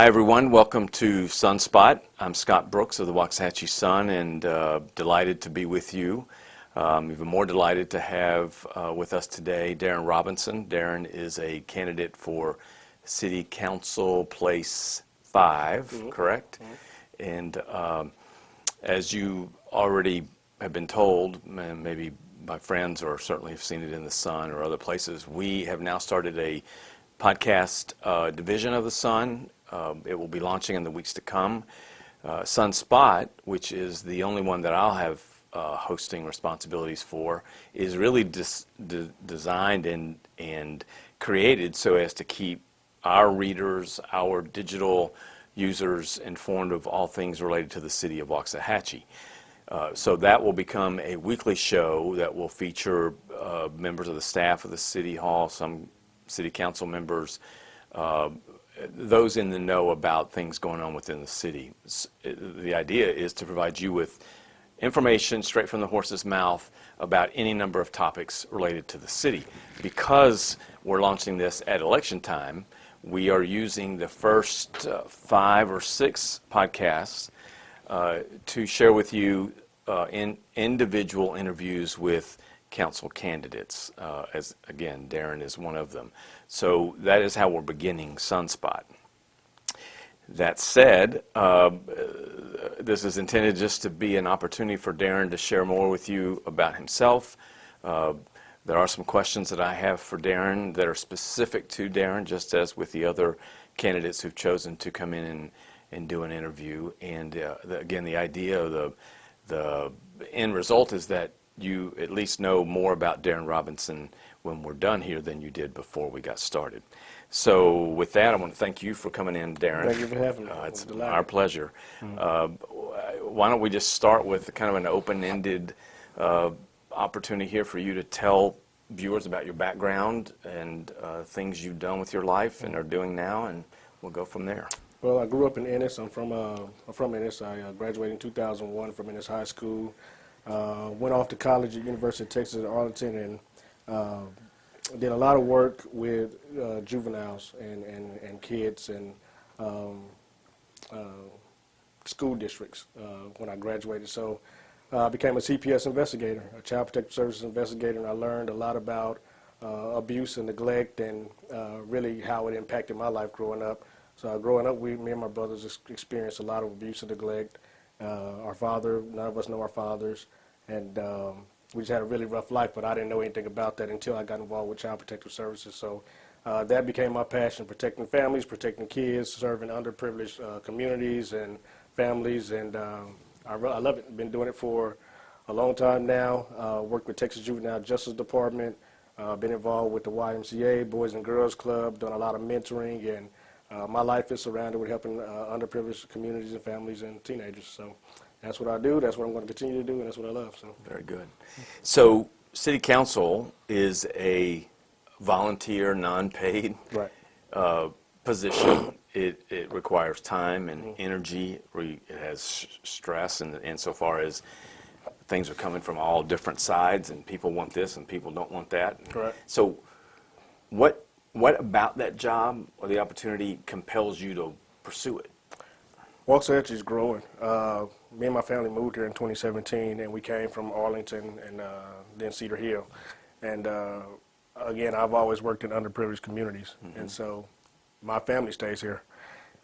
everyone. Welcome to Sunspot. I'm Scott Brooks of the Waxahachie Sun, and delighted to be with you. Even more delighted to have with us today Darrin Robinson. Darrin is a candidate for City Council Place 5, correct? And as you already have been told, maybe by friends or certainly have seen it in the Sun or other places, we have now started a podcast division of the Sun. It will be launching in the weeks to come. Sunspot, which is the only one that I'll have hosting responsibilities for, is really designed and created so as to keep our readers, our digital users informed of all things related to the city of Waxahachie. So that will become a weekly show that will feature members of the staff of the City Hall, some City Council members, those in the know about things going on within the city. The idea is to provide you with information straight from the horse's mouth about any number of topics related to the city. Because we're launching this at election time, we are using the first 5 or 6 podcasts to share with you in individual interviews with council candidates, as again, Darrin is one of them. So that is how we're beginning Sunspot. That said, this is intended just to be an opportunity for Darrin to share more with you about himself. There are some questions that I have for Darrin that are specific to Darrin, just as with the other candidates who've chosen to come in and do an interview. And again, the idea of the end result is that you at least know more about Darrin Robinson when we're done here than you did before we got started. So with that, I want to thank you for coming in, Darrin. Thank you for having me. It's our pleasure. Why don't we just start with kind of an open-ended opportunity here for you to tell viewers about your background and things you've done with your life and are doing now, and we'll go from there. Well, I grew up in Ennis. I'm from Ennis. I graduated in 2001 from Ennis High School. Went off to college at University of Texas at Arlington and did a lot of work with juveniles and kids and school districts when I graduated. So I became a CPS investigator, a Child Protective Services investigator, and I learned a lot about abuse and neglect and really how it impacted my life growing up. So growing up, me and my brothers experienced a lot of abuse and neglect. Our father, none of us know our fathers, and we just had a really rough life, but I didn't know anything about that until I got involved with Child Protective Services. So that became my passion, protecting families, protecting kids, serving underprivileged communities and families, and I love it. Been doing it for a long time now. Worked with Texas Juvenile Justice Department, been involved with the YMCA, Boys and Girls Club, done a lot of mentoring, and my life is surrounded with helping underprivileged communities and families and teenagers. So that's what I do. That's what I'm going to continue to do, and that's what I love. So very good. So City Council is a volunteer, non-paid position. It requires time and energy. It has stress, and insofar as things are coming from all different sides, and people want this and people don't want that. Correct. So what about that job or the opportunity compels you to pursue it? Waxahachie is growing. Me and my family moved here in 2017, and we came from Arlington and then Cedar Hill. And again, I've always worked in underprivileged communities, and so my family stays here.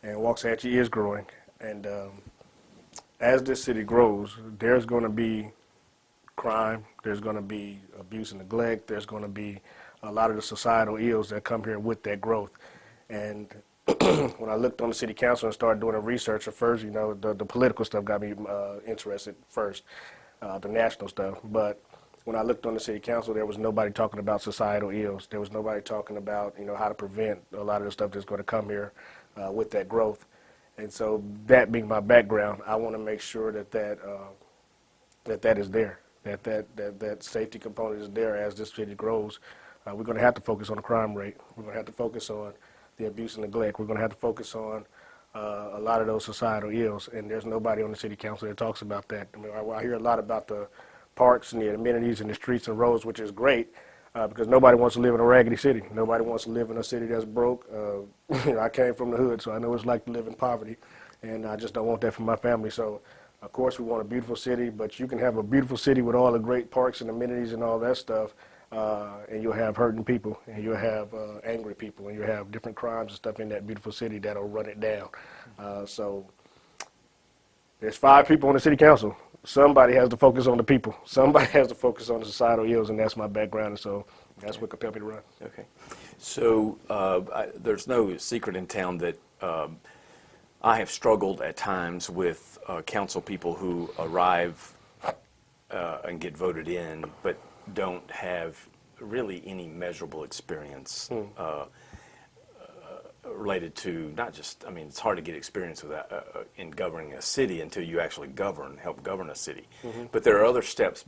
And Waxahachie is growing. And as this city grows, there's going to be crime, there's going to be abuse and neglect, there's going to be a lot of the societal ills that come here with that growth. And when I looked on the city council and started doing the research, at first, you know, the political stuff got me interested first, the national stuff. But when I looked on the city council, there was nobody talking about societal ills. There was nobody talking about, you know, how to prevent a lot of the stuff that's going to come here with that growth. And so that being my background, I want to make sure that is there, that safety component is there as this city grows. We're going to have to focus on the crime rate. We're going to have to focus on the abuse and neglect. We're going to have to focus on a lot of those societal ills, and there's nobody on the city council that talks about that. I mean, I hear a lot about the parks and the amenities and the streets and roads, which is great, because nobody wants to live in a raggedy city. Nobody wants to live in a city that's broke. I came from the hood, so I know what it's like to live in poverty, and I just don't want that for my family. So, of course, we want a beautiful city, but you can have a beautiful city with all the great parks and amenities and all that stuff, and you'll have hurting people, and you'll have angry people, and you'll have different crimes and stuff in that beautiful city that'll run it down. So there's 5 people on the city council. Somebody has to focus on the people. Somebody has to focus on the societal ills, and that's my background, and so that's what compelled me to run. Okay. So there's no secret in town that I have struggled at times with council people who arrive and get voted in, but don't have really any measurable experience related to not just, I mean, it's hard to get experience with that, in governing a city until you actually help govern a city. But there are other steps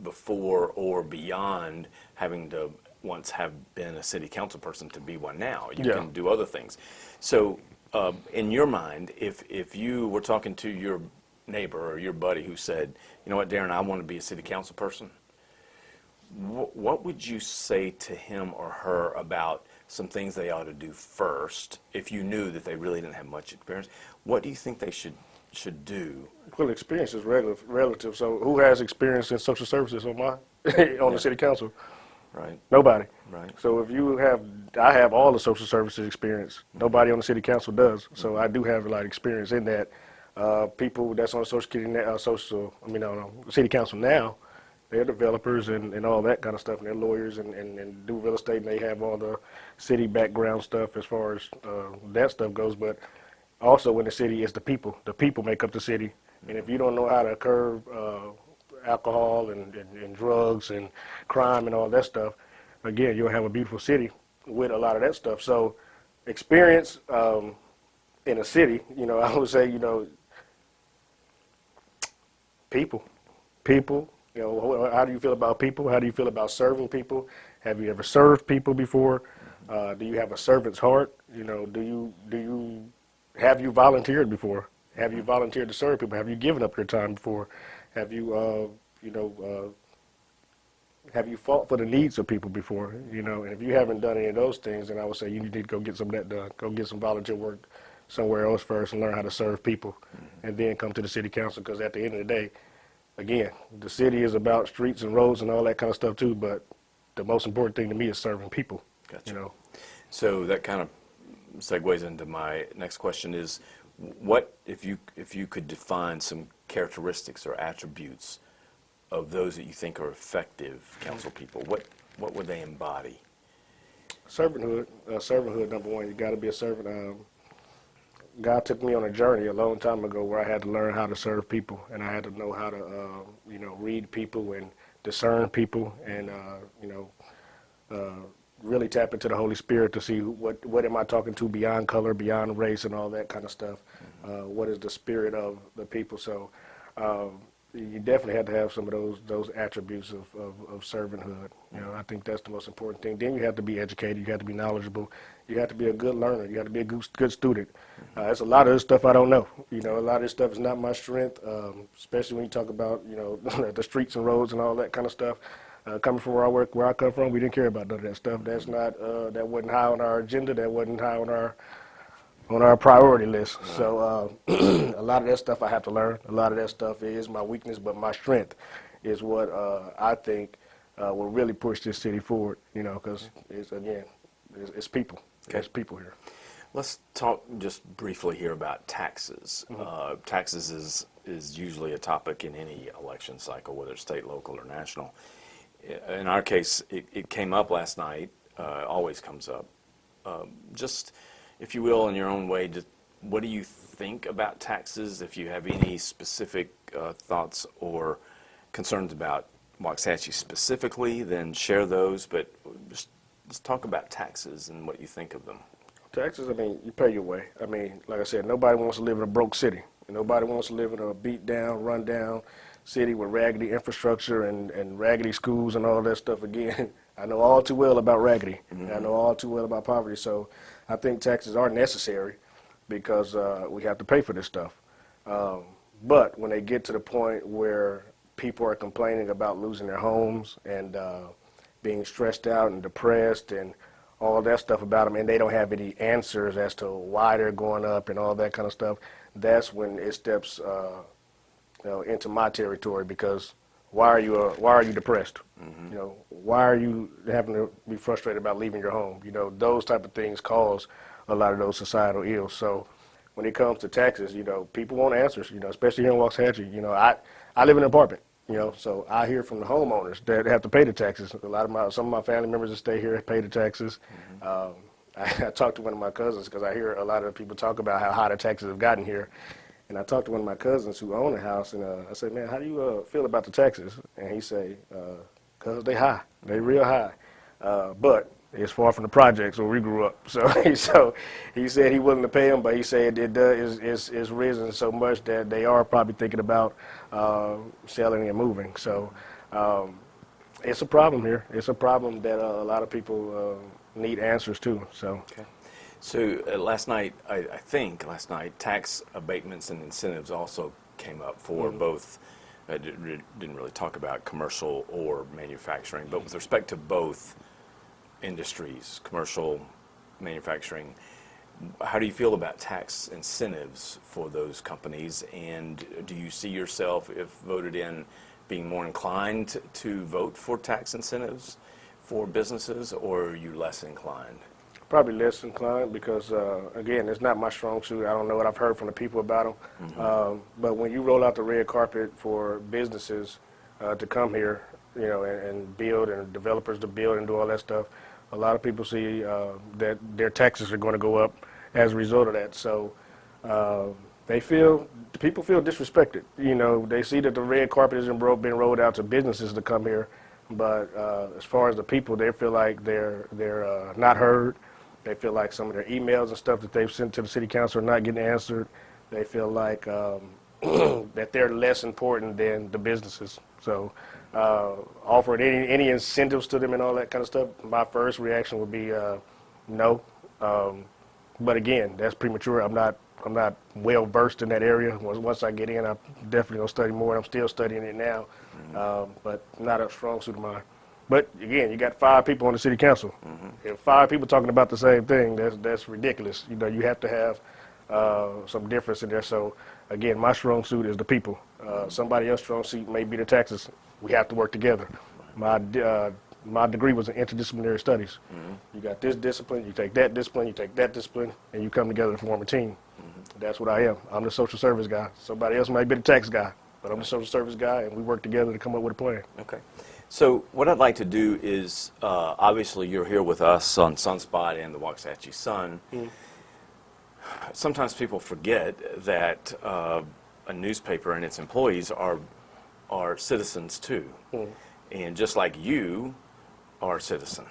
before or beyond having to once have been a city council person to be one now. You can do other things. So in your mind, if you were talking to your neighbor or your buddy who said, you know what, Darrin, I want to be a city council person, what would you say to him or her about some things they ought to do first if you knew that they really didn't have much experience? What do you think they should do? Well, experience is relative. So who has experience in social services on the city council? Right. Nobody. Right. So if you have, I have all the social services experience. Nobody on the city council does. So I do have a lot of experience in that. People that's on the city council now, they're developers and all that kind of stuff, and they're lawyers and do real estate, and they have all the city background stuff as far as that stuff goes. But also in the city, it's the people. The people make up the city. And if you don't know how to curb alcohol and drugs and crime and all that stuff, again, you'll have a beautiful city with a lot of that stuff. So experience in a city, I would say, people. How do you feel about people? How do you feel about serving people? Have you ever served people before? Do you have a servant's heart? Have you volunteered before? Have you volunteered to serve people? Have you given up your time before? Have you, have you fought for the needs of people before? And if you haven't done any of those things, then I would say you need to go get some of that done. Go get some volunteer work somewhere else first and learn how to serve people, and then come to the city council, because at the end of the day, again, the city is about streets and roads and all that kind of stuff too, but the most important thing to me is serving people. Gotcha. So that kind of segues into my next question is, what if you could define some characteristics or attributes of those that you think are effective council people, what would they embody? Servanthood, number one. You got to be a servant. God took me on a journey a long time ago where I had to learn how to serve people, and I had to know how to, read people and discern people, and really tap into the Holy Spirit to see what am I talking to beyond color, beyond race, and all that kind of stuff. What is the spirit of the people? So you definitely have to have some of those attributes of servanthood. I think that's the most important thing. Then you have to be educated. You have to be knowledgeable. You have to be a good learner. You have to be a good student. There's a lot of this stuff I don't know. A lot of this stuff is not my strength, especially when you talk about, the streets and roads and all that kind of stuff. Coming from where I come from, we didn't care about none of that stuff. That's not, that wasn't high on our agenda. That wasn't high on our priority list. So a lot of that stuff I have to learn. A lot of that stuff is my weakness, but my strength is what I think will really push this city forward, because it's people. Okay. It's people here. Let's talk just briefly here about taxes. Taxes is usually a topic in any election cycle, whether it's state, local, or national. In our case, it came up last night, always comes up. Just, if you will, in your own way, what do you think about taxes? If you have any specific thoughts or concerns about Waxahachie specifically, then share those, but just let's talk about taxes and what you think of them. Taxes, you pay your way. Like I said, nobody wants to live in a broke city. Nobody wants to live in a beat down, run down city with raggedy infrastructure and raggedy schools and all that stuff. Again, I know all too well about raggedy. I know all too well about poverty. So I think taxes are necessary because we have to pay for this stuff. But when they get to the point where people are complaining about losing their homes and being stressed out and depressed and all that stuff about them, and they don't have any answers as to why they're going up and all that kind of stuff, that's when it steps into my territory, because why are you depressed? Why are you having to be frustrated about leaving your home? Those type of things cause a lot of those societal ills. So when it comes to taxes, people want answers, especially here in Waxahachie. I live in an apartment, so I hear from the homeowners that have to pay the taxes. Some of my family members that stay here pay the taxes. I talked to one of my cousins because I hear a lot of people talk about how high the taxes have gotten here. And I talked to one of my cousins who own a house, and I said, man, how do you feel about the taxes? And he say, because they high. They real high. But it's far from the projects where we grew up. So he said he willing to pay them, but he said it's risen so much that they are probably thinking about selling and moving. So it's a problem here. It's a problem that a lot of people need answers to. So. Okay. So last night, I think last night, tax abatements and incentives also came up for both. Didn't really talk about commercial or manufacturing, but with respect to both industries, commercial, manufacturing, how do you feel about tax incentives for those companies? And do you see yourself, if voted in, being more inclined to vote for tax incentives for businesses, or are you less inclined? Probably less inclined because, again, it's not my strong suit. I don't know what I've heard from the people about them. But when you roll out the red carpet for businesses to come here, and build, and developers to build and do all that stuff, a lot of people see that their taxes are going to go up as a result of that. So people feel disrespected. They see that the red carpet isn't been rolled out to businesses to come here, but as far as the people, they feel like they're not heard. They feel like some of their emails and stuff that they've sent to the city council are not getting answered. They feel like that they're less important than the businesses. So offering any incentives to them and all that kind of stuff, my first reaction would be no. But again, that's premature. I'm not well versed in that area. Once I get in, I'm definitely gonna study more. I'm still studying it now, but not a strong suit of mine. But again, you got 5 people on the city council. If 5 people talking about the same thing, that's ridiculous. You have to have some difference in there. So again, my strong suit is the people. Somebody else's strong suit may be the taxes. We have to work together. My degree was in interdisciplinary studies. You got this discipline, you take that discipline, you take that discipline, and you come together to form a team. That's what I am. I'm the social service guy. Somebody else might be the tax guy, but I'm the social service guy, and we work together to come up with a plan. Okay. So what I'd like to do is, obviously you're here with us on Sunspot and the Waxahachie Sun. Sometimes people forget that a newspaper and its employees are citizens too. And just like you are a citizen,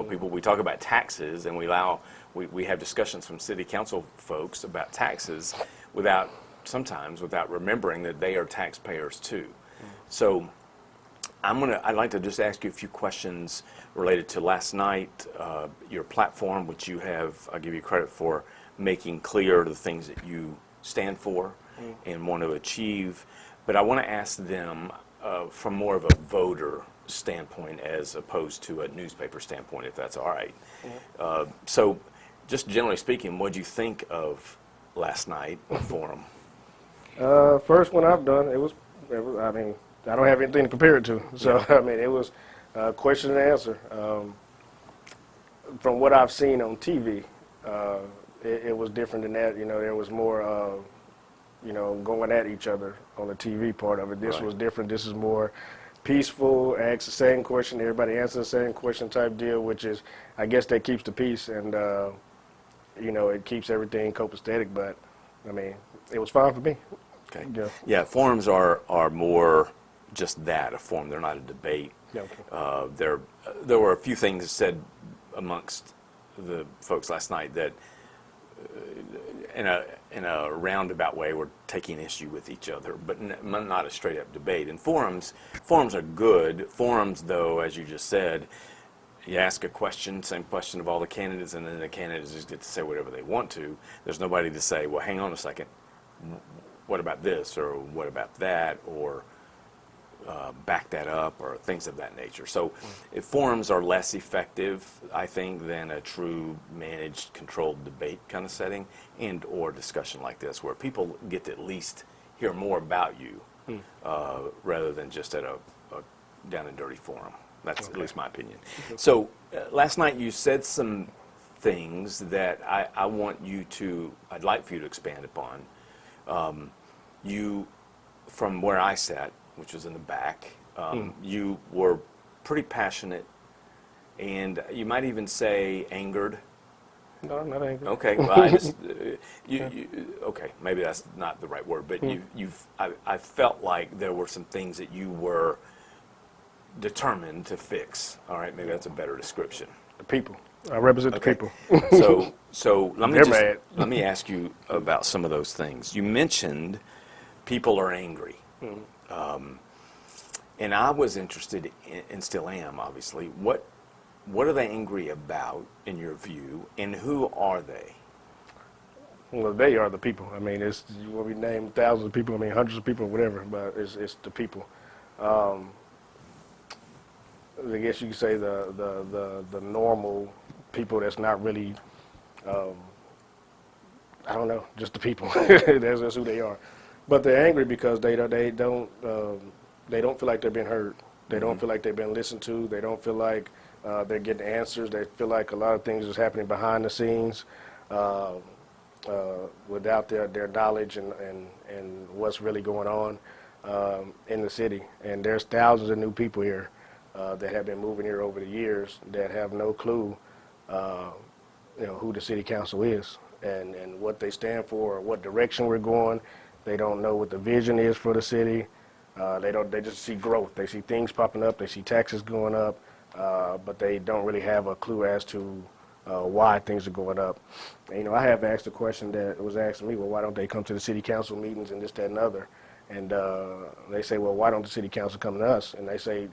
people, we talk about taxes and we have discussions from city council folks about taxes sometimes without remembering that they are taxpayers too. So I'd like to just ask you a few questions related to last night, your platform, which I'll give you credit for making clear the things that you stand for and want to achieve. But I want to ask them from more of a voter standpoint as opposed to a newspaper standpoint, if that's all right. So just generally speaking, what did you think of last night forum? First one I've done, it was I mean, I don't have anything to compare it to. So, I mean, it was question and answer. From what I've seen on TV, it was different than that. There was more, going at each other on the TV part of it. This was different. This is more peaceful, ask the same question, everybody answer the same question type deal, which is, I guess that keeps the peace and, it keeps everything copacetic. But, I mean, it was fine for me. Okay. Yeah, forums are more just that, a forum. They're not a debate. There were a few things said amongst the folks last night that in a roundabout way were taking issue with each other, but not a straight up debate. And forums are good. Forums, though, as you just said, you ask a question, same question of all the candidates, and then the candidates just get to say whatever they want to. There's nobody to say, well, hang on a second, what about this, or what about that, or back that up or things of that nature. So forums are less effective, I think, than a true managed, controlled debate kind of setting and or discussion like this where people get to at least hear more about you rather than just at a down and dirty forum. That's at least my opinion. So last night you said some things that I'd like for you to expand upon. From where I sat, which was in the back, you were pretty passionate, and you might even say angered. No, I'm not angry. Okay, well, I just okay, maybe that's not the right word, but I felt like there were some things that you were determined to fix. All right, maybe that's a better description. The people. I represent the people. So let me ask you about some of those things. You mentioned people are angry. And I was interested in, and still am, obviously, what are they angry about, in your view, and who are they? Well, they are the people. I mean, you want me to name thousands of people, I mean, hundreds of people, whatever, but it's the people. I guess you could say the normal people that's not really, I don't know, just the people. That's who they are. But they're angry because they don't feel like they're being heard. They don't feel like they've been listened to. They don't feel like they're getting answers. They feel like a lot of things is happening behind the scenes without their knowledge and what's really going on in the city. And there's thousands of new people here that have been moving here over the years that have no clue, who the city council is and what they stand for or what direction we're going. They don't know what the vision is for the city. They just see growth. They see things popping up. They see taxes going up, but they don't really have a clue as to why things are going up. And, I have asked a question that was asked me, well, why don't they come to the city council meetings and this, that, and other? And they say, well, why don't the city council come to us? And they say,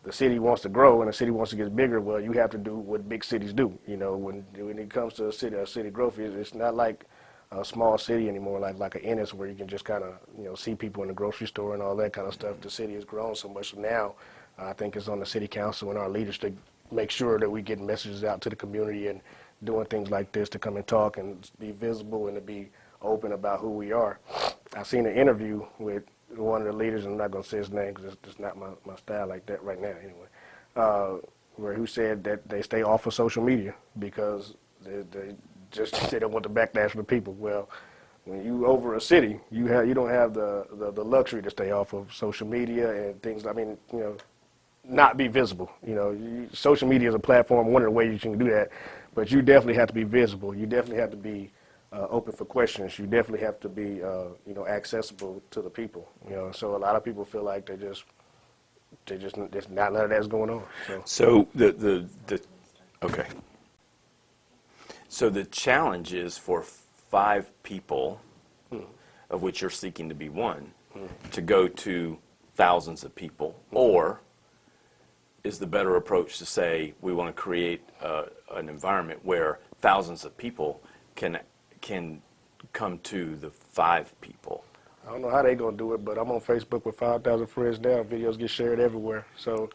the city wants to grow and the city wants to get bigger. Well, you have to do what big cities do. When it comes to a city growth, it's not like a small city anymore, like an Ennis, where you can just kind of see people in the grocery store and all that kind of stuff. The city has grown so much. So now I think it's on the city council and our leaders to make sure that we get messages out to the community and doing things like this to come and talk and be visible and to be open about who we are. I seen an interview with one of the leaders, and I'm not going to say his name because it's not my style like that right now anyway, where he said that they stay off of social media because they don't want the backlash from the people. Well, when you over a city, you don't have the luxury to stay off of social media and things. I mean, not be visible. Social media is a platform, one of the ways you can do that, but you definitely have to be visible. You definitely have to be open for questions. You definitely have to be, accessible to the people. So a lot of people feel like there's not none of that's going on. So okay. So the challenge is for 5 people, of which you're seeking to be one, to go to thousands of people, or is the better approach to say we want to create an environment where thousands of people can come to the 5 people? I don't know how they're going to do it, but I'm on Facebook with 5,000 friends now. Videos get shared everywhere. So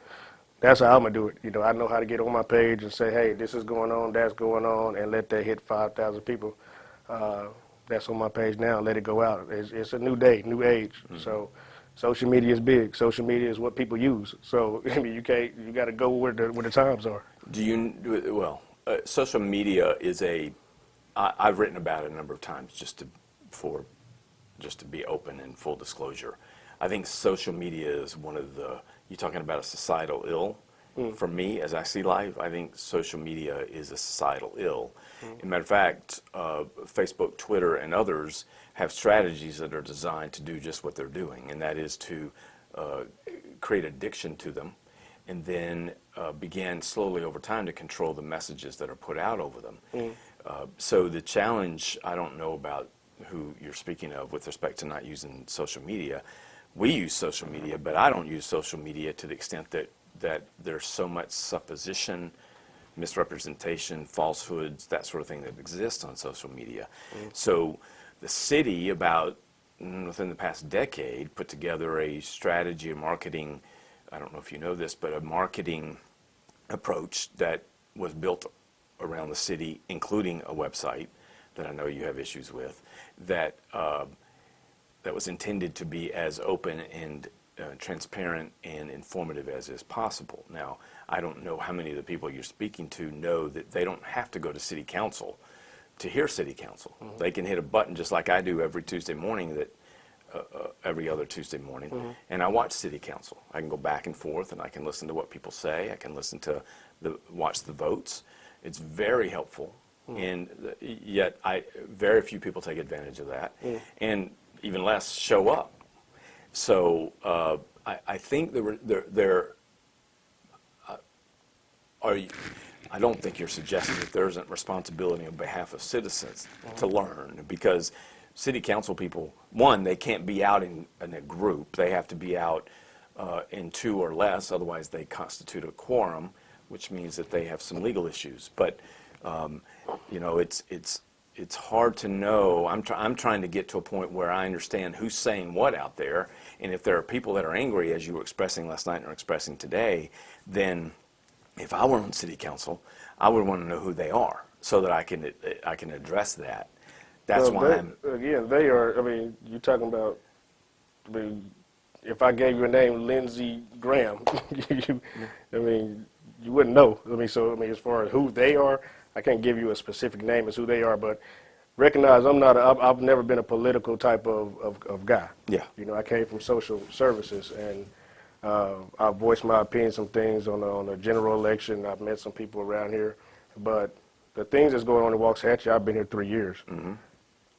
that's how I'm going to do it. I know how to get on my page and say, hey, this is going on, that's going on, and let that hit 5,000 people. That's on my page now. Let it go out. It's a new day, new age. So social media is big. Social media is what people use. So you got to go where the times are. Social media is I've written about it a number of times just to be open and full disclosure. I think social media is one of you're talking about a societal ill. For me, as I see life, I think social media is a societal ill. As a matter of fact, Facebook, Twitter, and others have strategies that are designed to do just what they're doing, and that is to create addiction to them and then begin slowly over time to control the messages that are put out over them. So the challenge, I don't know about who you're speaking of with respect to not using social media. We use social media, but I don't use social media to the extent that there's so much supposition, misrepresentation, falsehoods, that sort of thing that exists on social media. So the city, about within the past decade, put together a strategy, a marketing, I don't know if you know this, but a marketing approach that was built around the city, including a website that I know you have issues with, that that was intended to be as open and transparent and informative as is possible. Now, I don't know how many of the people you're speaking to know that they don't have to go to city council to hear city council. Mm-hmm. They can hit a button just like I do every Tuesday morning, that every other Tuesday morning, mm-hmm. and I watch city council. I can go back and forth, and I can listen to what people say. I can listen to watch the votes. It's very helpful, mm-hmm. and yet very few people take advantage of that, mm-hmm. and even less show up. So I think I don't think you're suggesting that there isn't responsibility on behalf of citizens mm-hmm. to learn, because city council people, one, they can't be out in a group. They have to be out in two or less, otherwise they constitute a quorum, which means that they have some legal issues. But it's hard to know. I'm trying to get to a point where I understand who's saying what out there, and if there are people that are angry, as you were expressing last night and are expressing today, then if I were on city council, I would want to know who they are so that I can address that. That's why they are. I mean, you're talking about. I mean, if I gave you a name, Lindsey Graham, you wouldn't know. As far as who they are, I can't give you a specific name as who they are, but recognize I've never been a political type of guy. Yeah. I came from social services, and I voiced my opinion some things on a general election. I've met some people around here, but the things that's going on in Waxahachie, I've been here 3 years. Mm-hmm.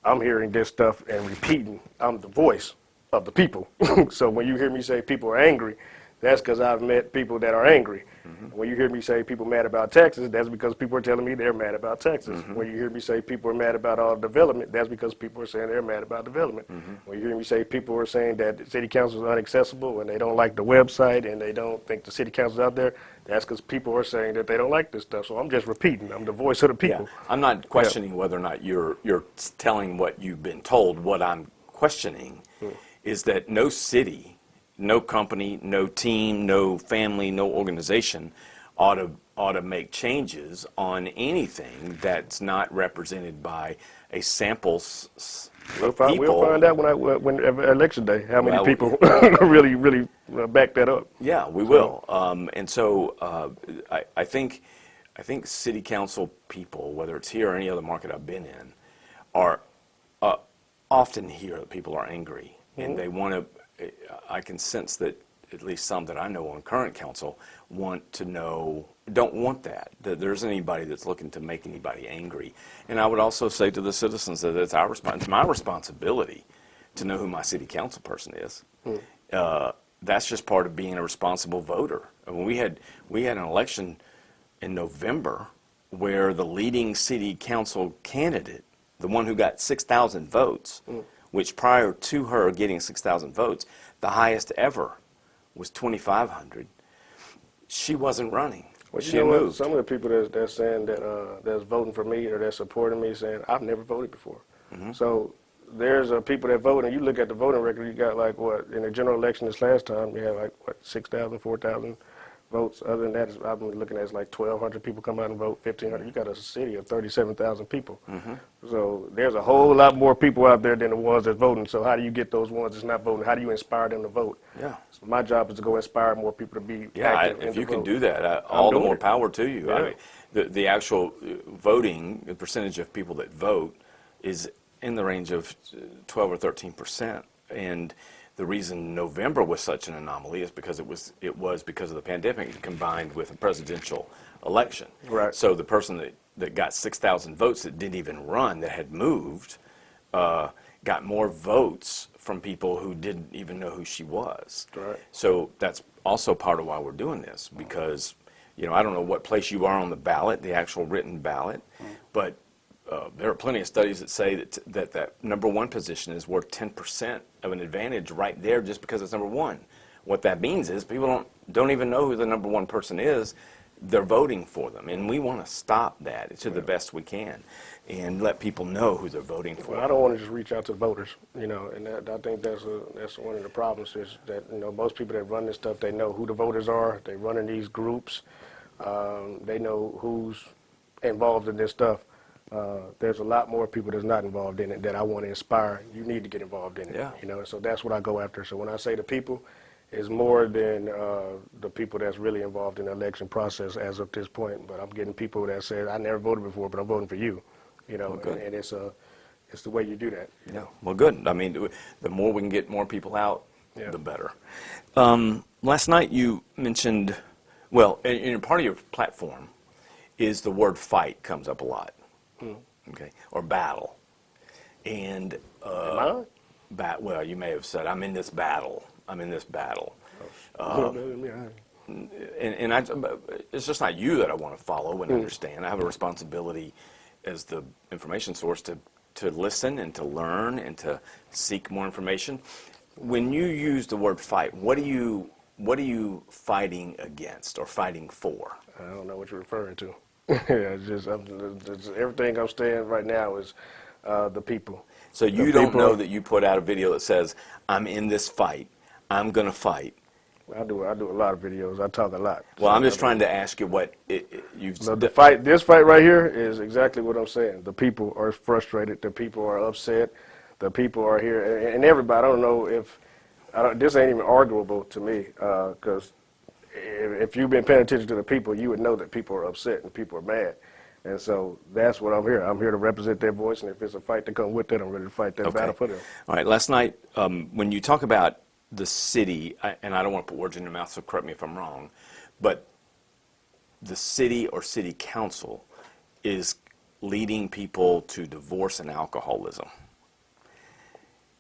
I'm hearing this stuff and repeating. I'm the voice of the people. So when you hear me say people are angry, that's because I've met people that are angry. Mm-hmm. When you hear me say people mad about Texas, that's because people are telling me they're mad about Texas. Mm-hmm. When you hear me say people are mad about all development, that's because people are saying they're mad about development. Mm-hmm. When you hear me say people are saying that the city council is inaccessible and they don't like the website and they don't think the city council is out there, that's because people are saying that they don't like this stuff. So I'm just repeating. I'm the voice of the people. Yeah. I'm not questioning whether or not you're telling what you've been told. What I'm questioning is that no city, no company, no team, no family, no organization ought to make changes on anything that's not represented by a sample of people. We'll find out when election day how many people really back that up. Yeah, we will. And so I think city council people, whether it's here or any other market I've been in, are often hear that people are angry, mm-hmm. and they want to. I can sense that at least some that I know on current council don't want that there isn't anybody that's looking to make anybody angry. And I would also say to the citizens that it's my responsibility to know who my city council person is. That's just part of being a responsible voter. I mean, we had an election in November where the leading city council candidate, the one who got 6,000 votes, which prior to her getting 6,000 votes, the highest ever was 2,500. She wasn't running. Well, she moved. Some of the people that's saying that's voting for me or that's supporting me saying, I've never voted before. Mm-hmm. So there's people that vote, and you look at the voting record, you got in the general election this last time, you had 6,000, 4,000 votes. Other than that, I've been looking at 1,200 people come out and vote, 1,500. You got a city of 37,000 people. Mm-hmm. So there's a whole lot more people out there than the ones that's voting. So how do you get those ones that's not voting? How do you inspire them to vote? Yeah. So my job is to go inspire more people to be active. If you can do that, all the more power to you. Yeah. I mean, the actual voting, the percentage of people that vote is in the range of 12 or 13%. And the reason November was such an anomaly is because it was because of the pandemic combined with a presidential election. Right. So the person that got 6,000 votes that didn't even run, that had moved, got more votes from people who didn't even know who she was. Right. So that's also part of why we're doing this, because I don't know what place you are on the ballot, the actual written ballot, but there are plenty of studies that say that number one position is worth 10% of an advantage right there just because it's number one. What that means is people don't even know who the number one person is. they're voting for them, and we want to stop that to the best we can, and let people know who they're voting for. Well, I don't want to just reach out to voters, and I think that's one of the problems is that most people that run this stuff, they know who the voters are. They run in these groups. They know who's involved in this stuff. There's a lot more people that's not involved in it that I want to inspire. You need to get involved in it. Yeah. So that's what I go after. So when I say the people, it's more than the people that's really involved in the election process as of this point. But I'm getting people that say, I never voted before, but I'm voting for you. And it's the way you do that. Yeah. Well, good. I mean, the more we can get more people out, the better. Last night you mentioned, well, in part of your platform is the word fight comes up a lot. Okay, or battle, and well, you may have said, I'm in this battle. I'm in this battle. And it's just not you that I want to follow and understand. I have a responsibility as the information source to listen and to learn and to seek more information. When you use the word fight, what are you fighting against or fighting for? I don't know what you're referring to. It's just everything I'm saying right now is the people. So you don't know that you put out a video that says, I'm in this fight. I'm going to fight. I do a lot of videos. I talk a lot. Well, I'm just trying to ask you what you've... This fight right here is exactly what I'm saying. The people are frustrated. The people are upset. The people are here. And everybody, I don't know if... this ain't even arguable to me because if you've been paying attention to the people, you would know that people are upset and people are mad. And so that's what I'm here. I'm here to represent their voice, and if it's a fight to come with that, I'm ready to fight that battle for them. All right. Last night, when you talk about the city, and I don't want to put words in your mouth, so correct me if I'm wrong, but the city or city council is leading people to divorce and alcoholism.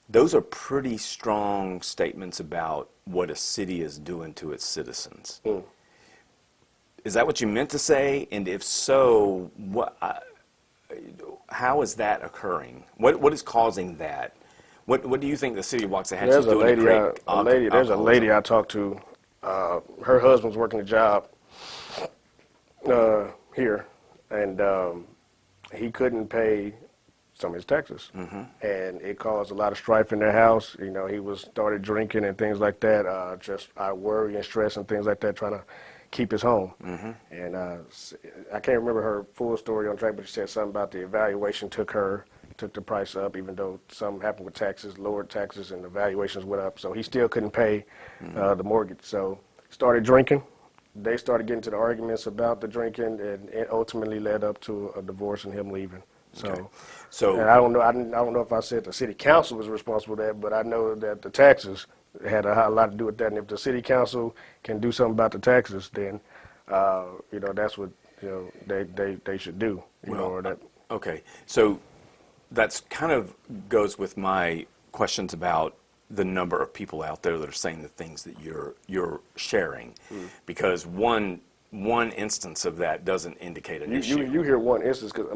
Those are pretty strong statements about what a city is doing to its citizens. Is that what you meant to say? And if so, how is that occurring? What is causing that? What do you think the city of Waxahachie is doing to create There's a lady I talked to. Her husband's working a job here, and he couldn't pay some of his taxes, and it caused a lot of strife in their house. He started drinking and things like that. Just worry and stress and things like that, trying to keep his home. And I can't remember her full story on track, but she said something about the evaluation took the price up, even though something happened with taxes, lowered taxes, and the valuations went up. So he still couldn't pay the mortgage. So started drinking. They started getting to the arguments about the drinking, and it ultimately led up to a divorce and him leaving. So and I don't know if I said the city council was responsible for that, but I know that the taxes had a lot to do with that. And if the city council can do something about the taxes, then that's what they should do. Okay, so that's kind of goes with my questions about the number of people out there that are saying the things that you're sharing, because one instance of that doesn't indicate an issue. You hear one instance, because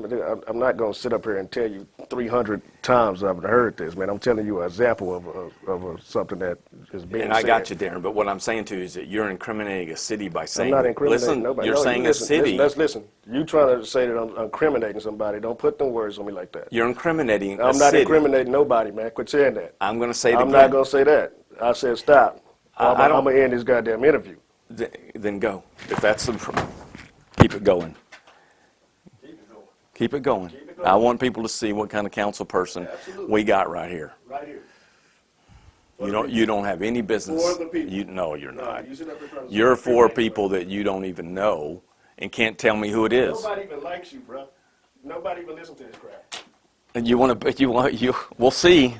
I'm not going to sit up here and tell you 300 times I've heard this, man. I'm telling you an example of something that is being said. And I got you, Darrin, but what I'm saying to you is that you're incriminating a city by saying... I'm not incriminating nobody. You're saying a city... Let's listen. You trying to say that I'm incriminating somebody. Don't put them words on me like that. You're incriminating a I'm not city. incriminating nobody, man. Quit saying that. I'm going to say it again. I'm not going to say that. I said stop. I'm going to end this goddamn interview. Then go. If that's the keep it going. Keep it going. I want people to see what kind of council person we got right here. Right here. You don't have any business. For the people. No, you're not. You're for people that you don't even know and can't tell me who it is. Nobody even likes you, bro. Nobody even listens to this crap. And we'll see.